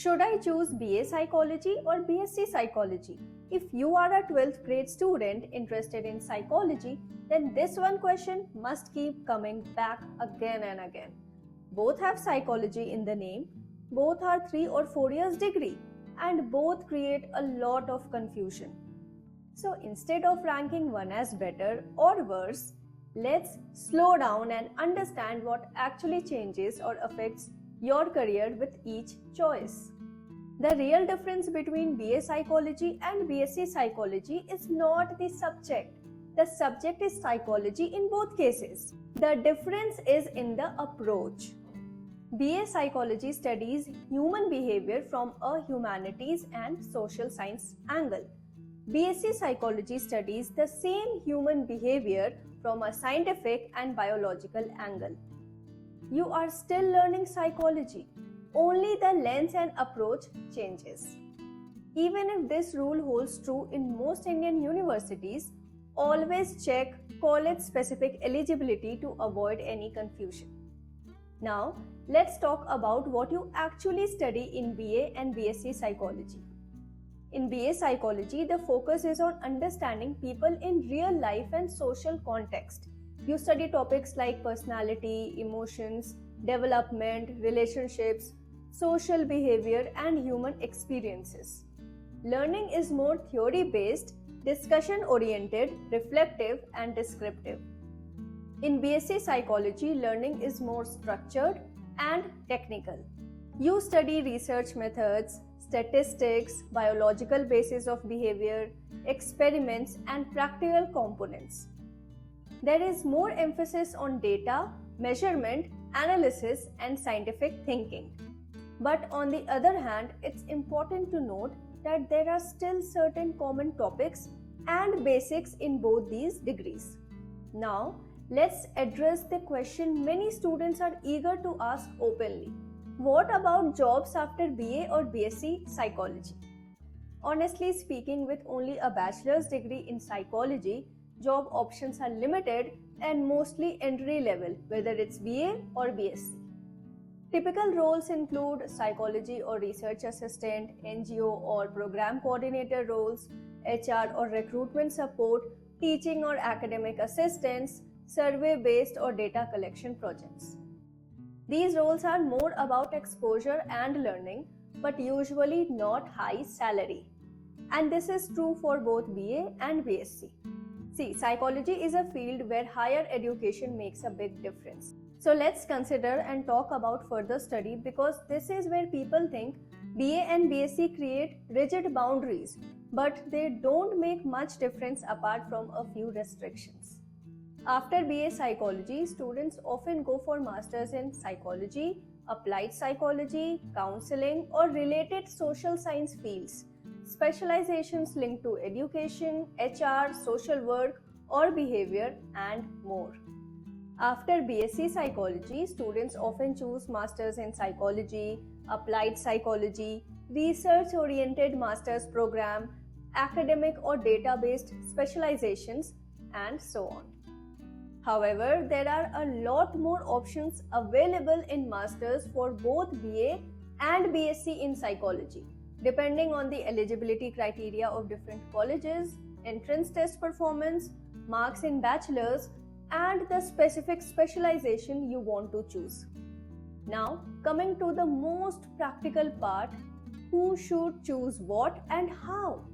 Should I choose BA Psychology or BSc Psychology? If you are a 12th grade student interested in psychology, then this one question must keep coming back again and again. Both have psychology in the name, both are 3 or 4 years degree, and both create a lot of confusion. So instead of ranking one as better or worse, let's slow down and understand what actually changes or affects your career with each choice. The real difference between BA Psychology and BSc Psychology is not the subject. The subject is psychology in both cases. The difference is in the approach. BA Psychology studies human behavior from a humanities and social science angle. BSc Psychology studies the same human behavior from a scientific and biological angle. You are still learning psychology, only the lens and approach changes. Even if this rule holds true in most Indian universities, always check college-specific eligibility to avoid any confusion. Now, let's talk about what you actually study in BA and BSc Psychology. In BA Psychology, the focus is on understanding people in real life and social context. You study topics like personality, emotions, development, relationships, social behavior, and human experiences. Learning is more theory-based, discussion-oriented, reflective, and descriptive. In BSc Psychology, learning is more structured and technical. You study research methods, statistics, biological basis of behavior, experiments, and practical components. There is more emphasis on data, measurement, analysis, and scientific thinking. But on the other hand, it's important to note that there are still certain common topics and basics in both these degrees. Now, let's address the question many students are eager to ask openly. What about jobs after BA or BSc Psychology? Honestly speaking, with only a bachelor's degree in psychology, job options are limited and mostly entry level, whether it's BA or BSc. Typical roles include psychology or research assistant, NGO or program coordinator roles, HR or recruitment support, teaching or academic assistants, survey-based or data collection projects. These roles are more about exposure and learning, but usually not high salary. And this is true for both BA and BSc. See, psychology is a field where higher education makes a big difference. So let's consider and talk about further study, because this is where people think BA and BSc create rigid boundaries, but they don't make much difference apart from a few restrictions. After BA Psychology, students often go for masters in psychology, applied psychology, counseling, or related social science fields. Specializations linked to education, HR, social work, or behavior, and more. After BSc Psychology, students often choose masters in psychology, applied psychology, research-oriented master's program, academic or data-based specializations, and so on. However, there are a lot more options available in masters for both BA and BSc in psychology, depending on the eligibility criteria of different colleges, entrance test performance, marks in bachelor's, and the specific specialization you want to choose. Now, coming to the most practical part, who should choose what and how?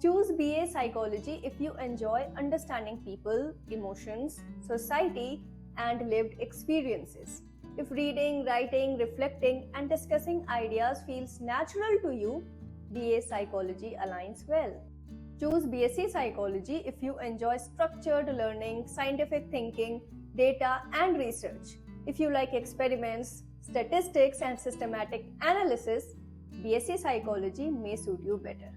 Choose BA Psychology if you enjoy understanding people, emotions, society, and lived experiences. If reading, writing, reflecting, and discussing ideas feels natural to you, BA Psychology aligns well. Choose BSc Psychology if you enjoy structured learning, scientific thinking, data, and research. If you like experiments, statistics, and systematic analysis, BSc Psychology may suit you better.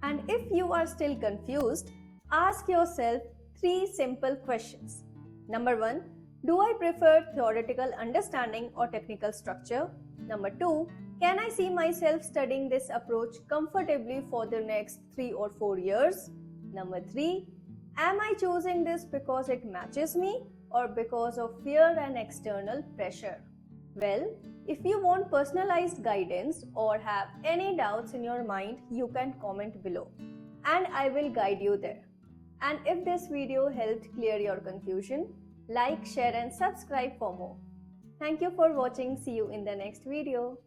And if you are still confused, ask yourself 3 simple questions. Number 1, do I prefer theoretical understanding or technical structure? Number 2, can I see myself studying this approach comfortably for the next 3 or 4 years? Number 3, am I choosing this because it matches me or because of fear and external pressure? Well, if you want personalized guidance or have any doubts in your mind, you can comment below and I will guide you there. And if this video helped clear your confusion, like, share and subscribe for more. Thank you for watching. See you in the next video.